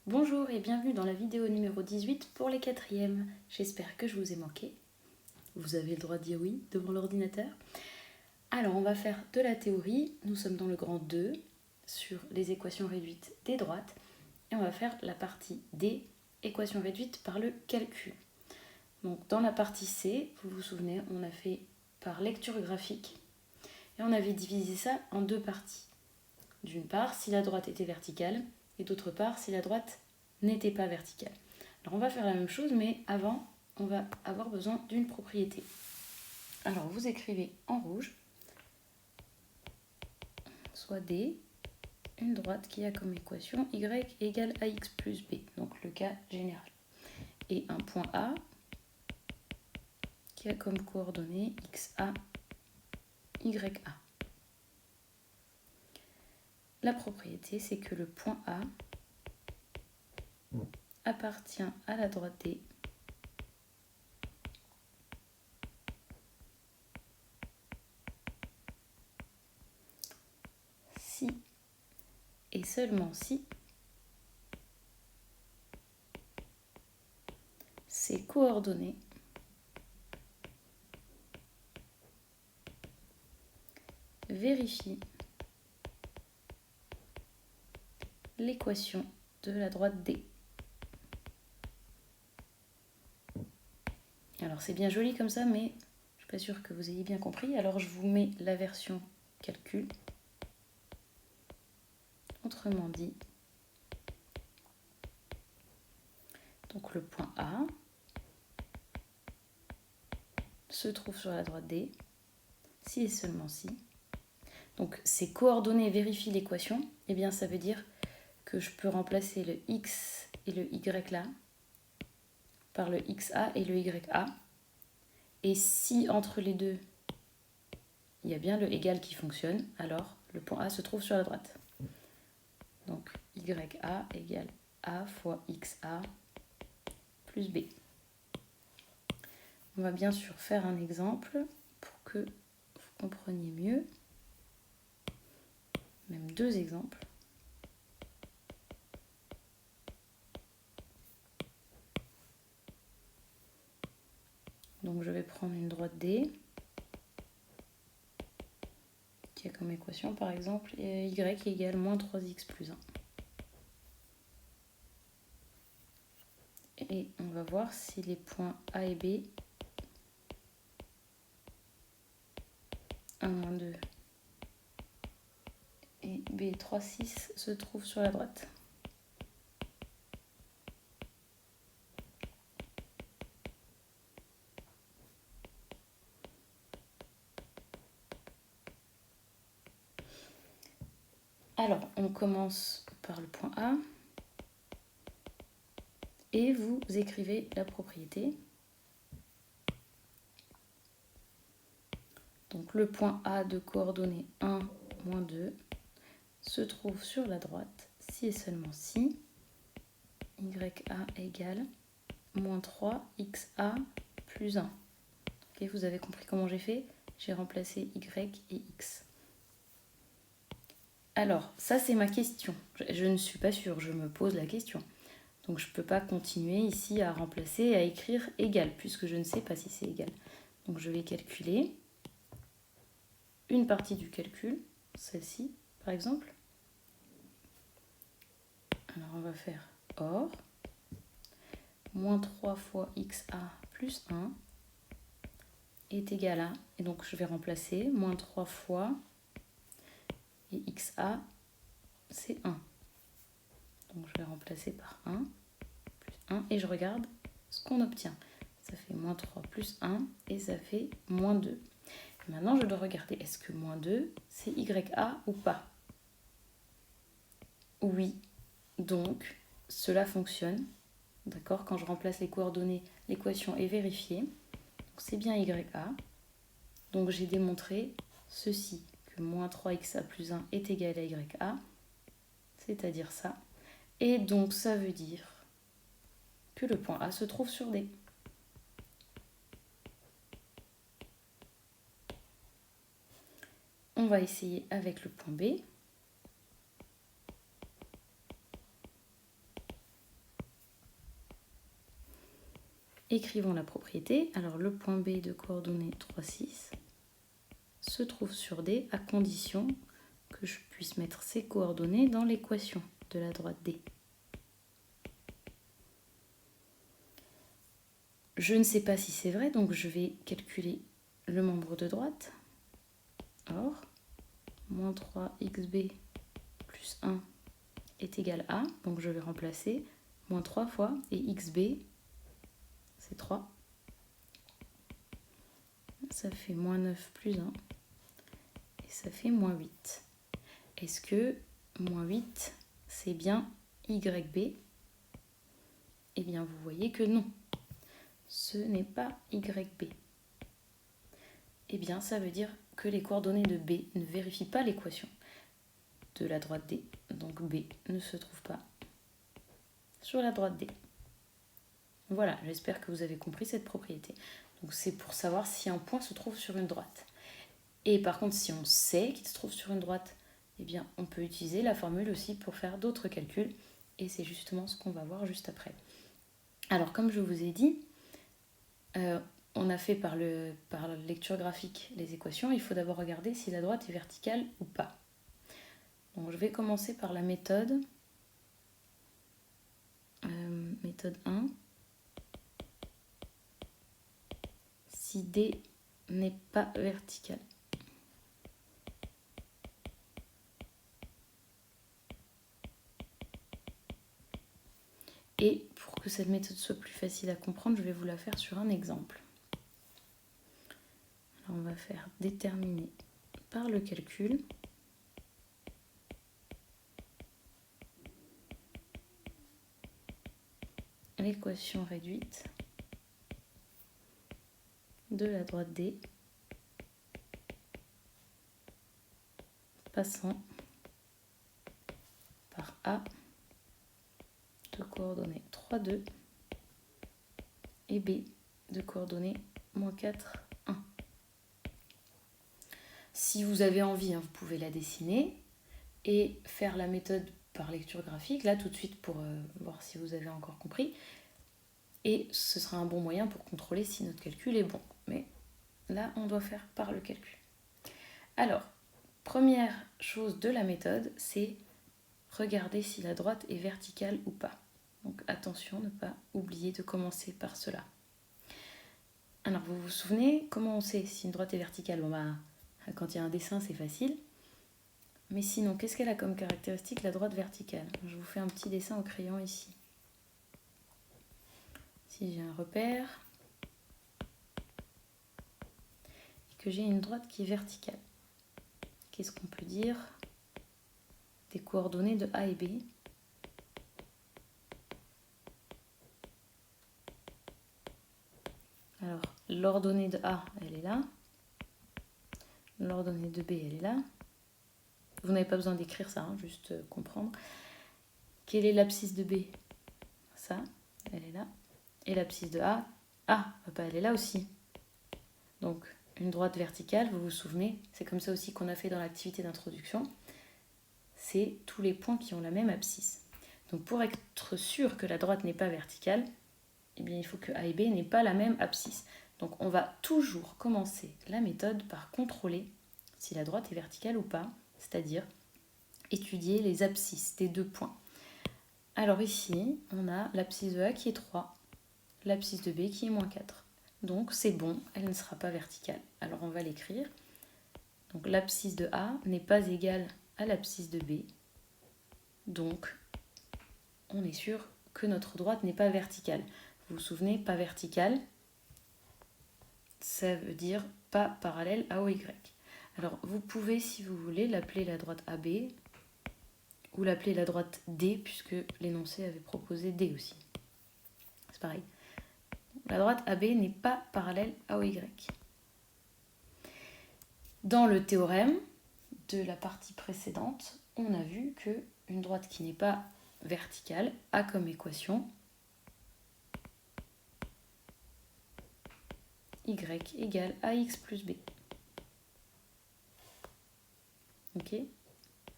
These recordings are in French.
Bonjour et bienvenue dans la vidéo numéro 18 pour les quatrièmes. J'espère que je vous ai manqué. Vous avez le droit de dire oui devant l'ordinateur. Alors on va faire de la théorie. Nous sommes dans le grand 2 sur les équations réduites des droites. Et on va faire la partie D, équations réduites par le calcul. Donc dans la partie C, vous vous souvenez, on a fait par lecture graphique. Et on avait divisé ça en deux parties. D'une part, si la droite était verticale, et d'autre part, si la droite n'était pas verticale. Alors on va faire la même chose, mais avant, on va avoir besoin d'une propriété. Alors vous écrivez en rouge, soit D, une droite qui a comme équation y égale ax plus b, donc le cas général. Et un point A qui a comme coordonnées xa, ya. La propriété, c'est que le point A appartient à la droite D si et seulement si ses coordonnées vérifient l'équation de la droite D. Alors c'est bien joli comme ça, mais je ne suis pas sûre que vous ayez bien compris. Alors je vous mets la version calcul. Autrement dit, donc le point A se trouve sur la droite D, si et seulement si. Donc ces coordonnées vérifient l'équation, et bien ça veut dire que je peux remplacer le x et le y là par le xa et le ya. Et si entre les deux, il y a bien le égal qui fonctionne, alors le point A se trouve sur la droite. Donc ya égale A fois xa plus b. On va bien sûr faire un exemple pour que vous compreniez mieux. Même deux exemples. Donc je vais prendre une droite D qui a comme équation par exemple y égale moins 3x plus 1. Et on va voir si les points A et B, 1, 2 et B, 3, 6 se trouvent sur la droite. Alors, on commence par le point A et vous écrivez la propriété. Donc le point A de coordonnées 1, moins 2 se trouve sur la droite si et seulement si ya égale moins 3 xa plus 1. Okay, vous avez compris comment j'ai fait? J'ai remplacé y et x. Alors, ça c'est ma question. Je ne suis pas sûre, je me pose la question. Donc je ne peux pas continuer ici à remplacer et à écrire égal, puisque je ne sais pas si c'est égal. Donc je vais calculer une partie du calcul, celle-ci par exemple. Alors on va faire or, moins 3 fois xa plus 1 est égal à, et donc je vais remplacer, moins 3 fois, et xa c'est 1. Donc je vais remplacer par 1, plus 1, et je regarde ce qu'on obtient. Ça fait moins 3 plus 1, et ça fait moins 2. Et maintenant je dois regarder, est-ce que moins 2 c'est ya ou pas? Oui, donc cela fonctionne. D'accord, quand je remplace les coordonnées, l'équation est vérifiée. C'est bien ya. Donc j'ai démontré ceci, que moins 3xa plus 1 est égal à ya, c'est-à-dire ça. Et donc ça veut dire que le point A se trouve sur D. On va essayer avec le point B. Écrivons la propriété. Alors le point B de coordonnées 3, 6 se trouve sur D à condition que je puisse mettre ces coordonnées dans l'équation de la droite D. Je ne sais pas si c'est vrai, donc je vais calculer le membre de droite. Or, moins 3xb plus 1 est égal à, donc je vais remplacer moins 3 fois, et xb, c'est 3. Ça fait moins 9 plus 1, et ça fait moins 8. Est-ce que moins 8, c'est bien yb? Eh bien, vous voyez que non. Ce n'est pas yb. Eh bien, ça veut dire que les coordonnées de B ne vérifient pas l'équation de la droite D. Donc B ne se trouve pas sur la droite D. Voilà, j'espère que vous avez compris cette propriété. Donc c'est pour savoir si un point se trouve sur une droite. Et par contre, si on sait qu'il se trouve sur une droite, eh bien, on peut utiliser la formule aussi pour faire d'autres calculs. Et c'est justement ce qu'on va voir juste après. Alors, comme je vous ai dit, on a fait par la lecture graphique les équations. Il faut d'abord regarder si la droite est verticale ou pas. Donc, je vais commencer par la méthode. Méthode 1. Si D n'est pas vertical. Et pour que cette méthode soit plus facile à comprendre, je vais vous la faire sur un exemple. Alors on va faire déterminer par le calcul. L'équation réduite de la droite D passant par A de coordonnées 3, 2 et B de coordonnées moins 4, 1. Si vous avez envie, vous pouvez la dessiner et faire la méthode par lecture graphique, là tout de suite pour voir si vous avez encore compris. Et ce sera un bon moyen pour contrôler si notre calcul est bon. Mais là, on doit faire par le calcul. Alors, première chose de la méthode, c'est regarder si la droite est verticale ou pas. Donc attention, ne pas oublier de commencer par cela. Alors, vous vous souvenez, comment on sait si une droite est verticale? Quand il y a un dessin, c'est facile. Mais sinon, qu'est-ce qu'elle a comme caractéristique, la droite verticale? Je vous fais un petit dessin au crayon ici. Si j'ai un repère et que j'ai une droite qui est verticale, qu'est-ce qu'on peut dire des coordonnées de A et B? Alors, l'ordonnée de A, elle est là. L'ordonnée de B, elle est là. Vous n'avez pas besoin d'écrire ça, juste comprendre. Quelle est l'abscisse de B? Ça, elle est là. Et l'abscisse de A, elle est là aussi. Donc, une droite verticale, vous vous souvenez, c'est comme ça aussi qu'on a fait dans l'activité d'introduction. C'est tous les points qui ont la même abscisse. Donc, pour être sûr que la droite n'est pas verticale, eh bien, il faut que A et B n'aient pas la même abscisse. Donc, on va toujours commencer la méthode par contrôler si la droite est verticale ou pas, c'est-à-dire étudier les abscisses des deux points. Alors ici, on a l'abscisse de A qui est 3, l'abscisse de B qui est moins 4. Donc c'est bon, elle ne sera pas verticale. Alors on va l'écrire. Donc l'abscisse de A n'est pas égale à l'abscisse de B. Donc on est sûr que notre droite n'est pas verticale. Vous vous souvenez, pas verticale, ça veut dire pas parallèle à OY. Alors vous pouvez, si vous voulez, l'appeler la droite AB ou l'appeler la droite D, puisque l'énoncé avait proposé D aussi. C'est pareil. La droite AB n'est pas parallèle à OY. Dans le théorème de la partie précédente, on a vu qu'une droite qui n'est pas verticale a comme équation y égale ax plus b. Ok?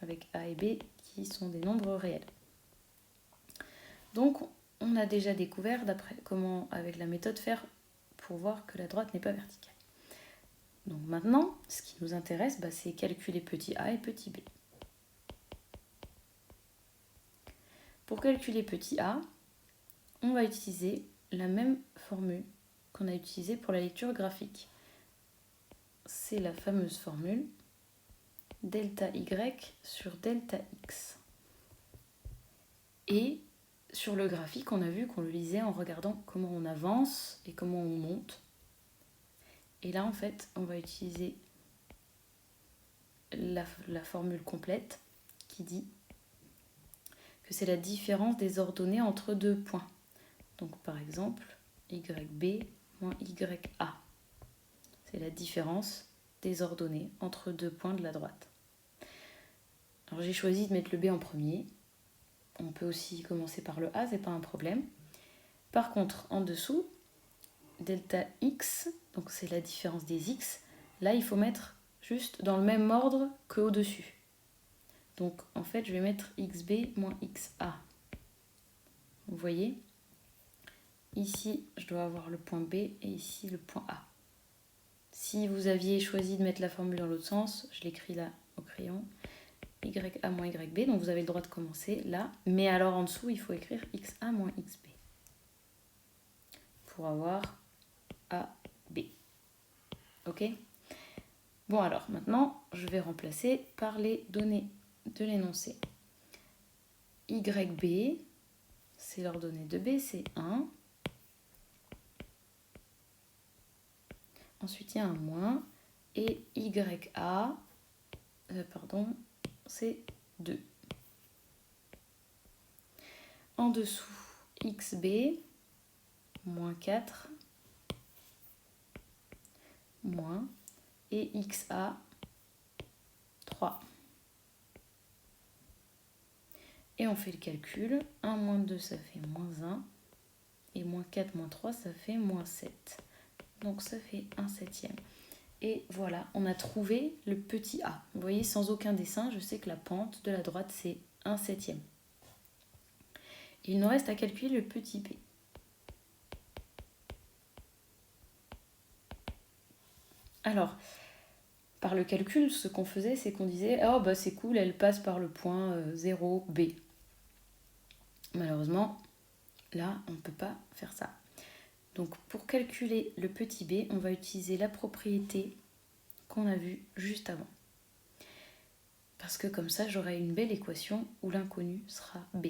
Avec a et b qui sont des nombres réels. Donc, on a déjà découvert d'après comment, avec la méthode, faire pour voir que la droite n'est pas verticale. Donc maintenant, ce qui nous intéresse, c'est calculer petit a et petit b. Pour calculer petit a, on va utiliser la même formule qu'on a utilisée pour la lecture graphique. C'est la fameuse formule delta y sur delta x. Et sur le graphique, on a vu qu'on le lisait en regardant comment on avance et comment on monte. Et là, en fait, on va utiliser la formule complète qui dit que c'est la différence des ordonnées entre deux points. Donc, par exemple, YB moins YA. C'est la différence des ordonnées entre deux points de la droite. Alors, j'ai choisi de mettre le B en premier. On peut aussi commencer par le A, c'est pas un problème. Par contre, en dessous, delta x, donc c'est la différence des x, là il faut mettre juste dans le même ordre qu'au-dessus. Donc en fait, je vais mettre xb moins xa. Vous voyez ? Ici, je dois avoir le point B et ici le point A. Si vous aviez choisi de mettre la formule dans l'autre sens, je l'écris là au crayon, YA moins YB, donc vous avez le droit de commencer là, mais alors en dessous, il faut écrire XA moins XB pour avoir AB. Ok ? Bon alors, maintenant, je vais remplacer par les données de l'énoncé. YB, c'est l'ordonnée de B, c'est 1. Ensuite, il y a un moins. Et YA, c'est 2. En dessous, XB, moins 4, moins, et XA, 3. Et on fait le calcul. 1 moins 2, ça fait moins 1. Et moins 4 moins 3, ça fait moins 7. Donc ça fait 1/7. Et voilà, on a trouvé le petit a. Vous voyez, sans aucun dessin, je sais que la pente de la droite, c'est 1/7. Il nous reste à calculer le petit b. Alors, par le calcul, ce qu'on faisait, c'est qu'on disait « Oh, c'est cool, elle passe par le point 0B ». Malheureusement, là, on ne peut pas faire ça. Donc, pour calculer le petit b, on va utiliser la propriété qu'on a vue juste avant. Parce que comme ça, j'aurai une belle équation où l'inconnu sera b.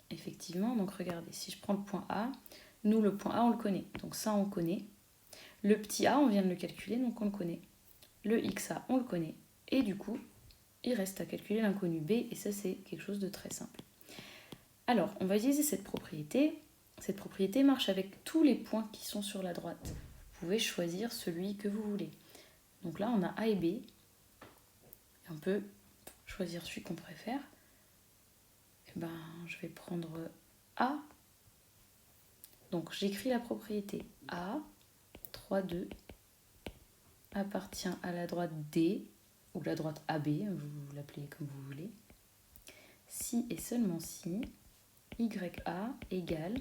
Effectivement, donc regardez, si je prends le point A, nous, le point A, on le connaît. Donc ça, on connaît. Le petit a, on vient de le calculer, donc on le connaît. Le xa, on le connaît. Et du coup, il reste à calculer l'inconnu b, et ça, c'est quelque chose de très simple. Alors, on va utiliser cette propriété. Cette propriété marche avec tous les points qui sont sur la droite. Vous pouvez choisir celui que vous voulez. Donc là, on a A et B. Et on peut choisir celui qu'on préfère. Et je vais prendre A. Donc, j'écris la propriété A, 3, 2, appartient à la droite D, ou la droite AB, vous l'appelez comme vous voulez. Si et seulement si, YA égale,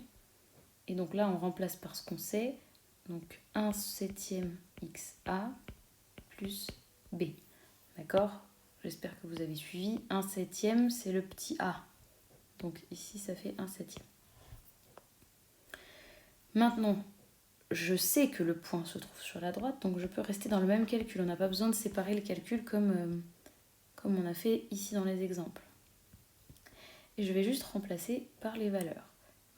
et donc là, on remplace par ce qu'on sait, donc 1/7 XA plus B. D'accord ? J'espère que vous avez suivi. 1/7, c'est le petit a. Donc ici, ça fait 1/7. Maintenant, je sais que le point se trouve sur la droite, donc je peux rester dans le même calcul. On n'a pas besoin de séparer le calcul comme on a fait ici dans les exemples. Et je vais juste remplacer par les valeurs.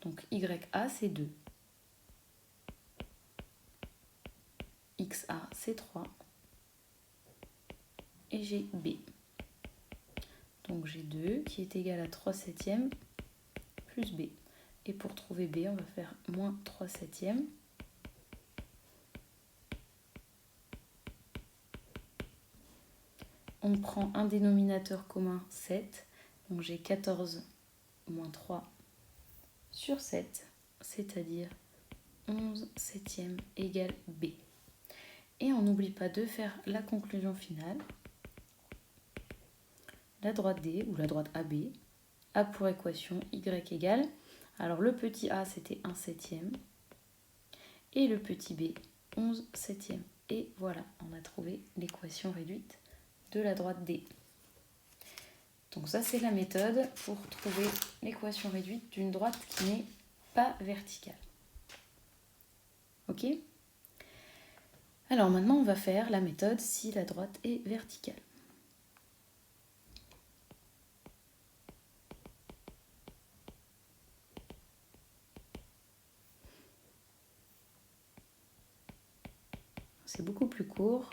Donc YA, c'est 2. XA, c'est 3. Et j'ai B. Donc j'ai 2 qui est égal à 3/7 plus B. Et pour trouver B, on va faire moins 3/7. On prend un dénominateur commun, 7. Donc j'ai 14 moins 3 sur 7, c'est-à-dire 11/7 égale B. Et on n'oublie pas de faire la conclusion finale. La droite D ou la droite AB a pour équation Y égale. Alors le petit a c'était 1/7 et le petit b 11/7. Et voilà, on a trouvé l'équation réduite de la droite D. Donc ça c'est la méthode pour trouver l'équation réduite d'une droite qui n'est pas verticale. Ok ? Alors maintenant on va faire la méthode si la droite est verticale. C'est beaucoup plus court.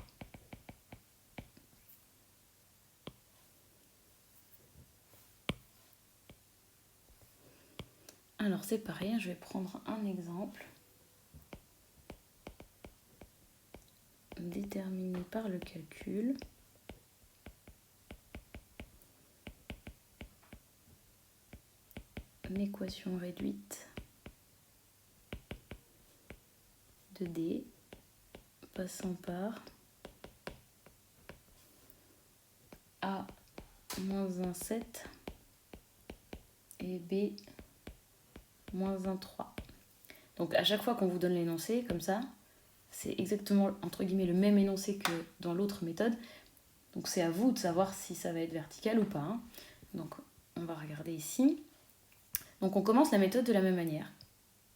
Alors c'est pareil, je vais prendre un exemple déterminé par le calcul. L'équation réduite de D passant par A moins 1,7 et B moins 1,3. Donc à chaque fois qu'on vous donne l'énoncé comme ça, c'est exactement entre guillemets le même énoncé que dans l'autre méthode. Donc c'est à vous de savoir si ça va être vertical ou pas. Hein. Donc on va regarder ici. Donc on commence la méthode de la même manière.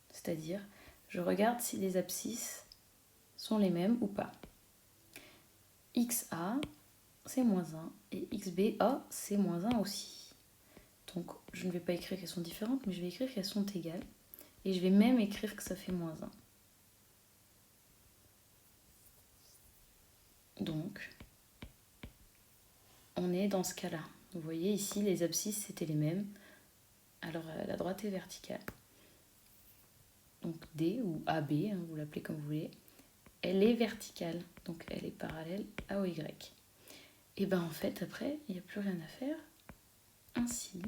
C'est-à-dire, je regarde si les abscisses sont les mêmes ou pas. XA, c'est moins 1. Et XBA, c'est moins 1 aussi. Donc je ne vais pas écrire qu'elles sont différentes, mais je vais écrire qu'elles sont égales. Et je vais même écrire que ça fait moins 1. Donc, on est dans ce cas-là. Vous voyez ici, les abscisses, c'était les mêmes. Alors la droite est verticale. Donc D ou AB, hein, vous l'appelez comme vous voulez, elle est verticale. Donc elle est parallèle à OY. Et bien en fait, après, il n'y a plus rien à faire. Ainsi,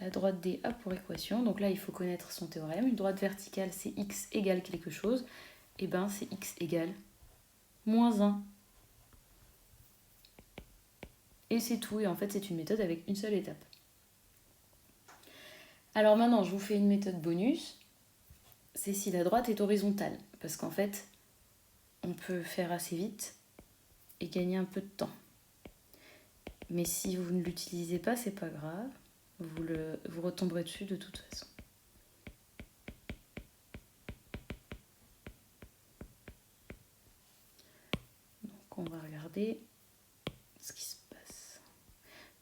la droite D a pour équation, donc là il faut connaître son théorème, une droite verticale c'est x égale quelque chose, et bien c'est x égale moins 1. Et c'est tout, et en fait c'est une méthode avec une seule étape. Alors maintenant je vous fais une méthode bonus, c'est si la droite est horizontale, parce qu'en fait on peut faire assez vite et gagner un peu de temps. Mais si vous ne l'utilisez pas, c'est pas grave, vous retomberez dessus de toute façon. Donc on va regarder ce qui se passe.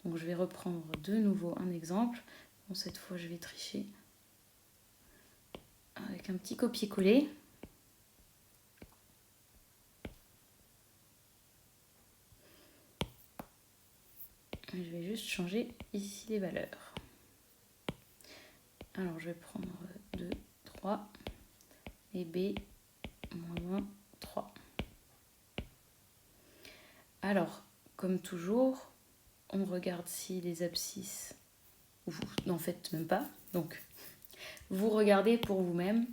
Donc je vais reprendre de nouveau un exemple. Bon, cette fois je vais tricher avec un petit copier-coller. Je vais juste changer ici les valeurs. Alors je vais prendre 2, 3 et B moins 1, 3. Alors, comme toujours, on regarde si les abscisses, ou vous n'en faites même pas, donc vous regardez pour vous-même,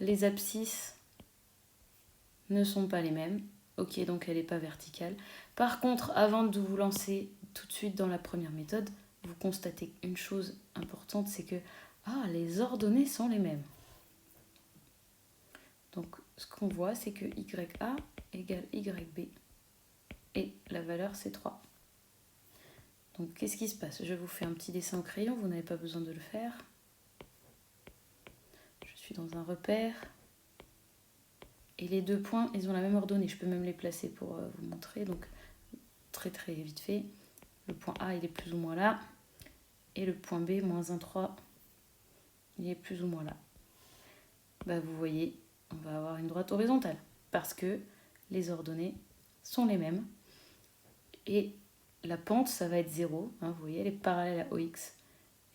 les abscisses ne sont pas les mêmes, ok, donc elle n'est pas verticale. Par contre, avant de vous lancer tout de suite dans la première méthode, vous constatez une chose importante, c'est que les ordonnées sont les mêmes. Donc ce qu'on voit, c'est que YA égale YB, et la valeur c'est 3. Donc qu'est-ce qui se passe? Je vous fais un petit dessin au crayon, vous n'avez pas besoin de le faire. Je suis dans un repère. Et les deux points, ils ont la même ordonnée. Je peux même les placer pour vous montrer. Donc très très vite fait. Le point A, il est plus ou moins là. Et le point B, moins 1, 3, il est plus ou moins là. Vous voyez, on va avoir une droite horizontale. Parce que les ordonnées sont les mêmes. Et la pente, ça va être 0. Hein, vous voyez, elle est parallèle à OX.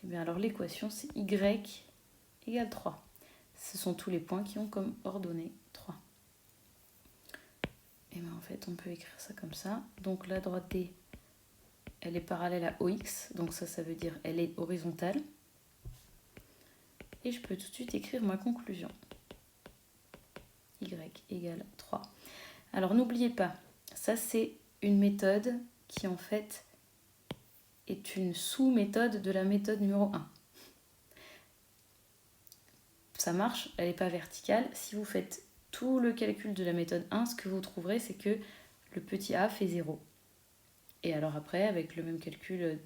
Et bien alors l'équation, c'est Y égale 3. Ce sont tous les points qui ont comme ordonnée 3. Et bien en fait, on peut écrire ça comme ça. Donc la droite D, elle est parallèle à OX. Donc ça veut dire elle est horizontale. Et je peux tout de suite écrire ma conclusion. Y égale 3. Alors n'oubliez pas, ça c'est une méthode qui en fait est une sous-méthode de la méthode numéro 1. ça marche, elle n'est pas verticale. Si vous faites tout le calcul de la méthode 1, ce que vous trouverez, c'est que le petit a fait 0. Et alors après, avec le même calcul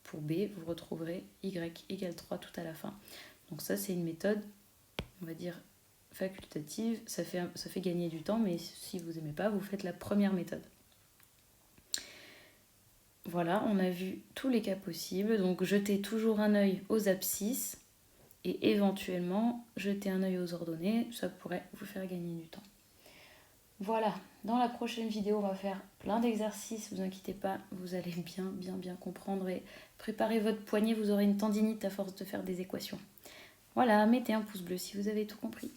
pour b, vous retrouverez y égale 3 tout à la fin. Donc ça, c'est une méthode, on va dire, facultative. Ça fait gagner du temps, mais si vous n'aimez pas, vous faites la première méthode. Voilà, on a vu tous les cas possibles. Donc jetez toujours un œil aux abscisses et éventuellement jetez un œil aux ordonnées. Ça pourrait vous faire gagner du temps. Voilà, dans la prochaine vidéo, on va faire plein d'exercices. Vous inquiétez pas, vous allez bien comprendre et préparer votre poignet. Vous aurez une tendinite à force de faire des équations. Voilà, mettez un pouce bleu si vous avez tout compris.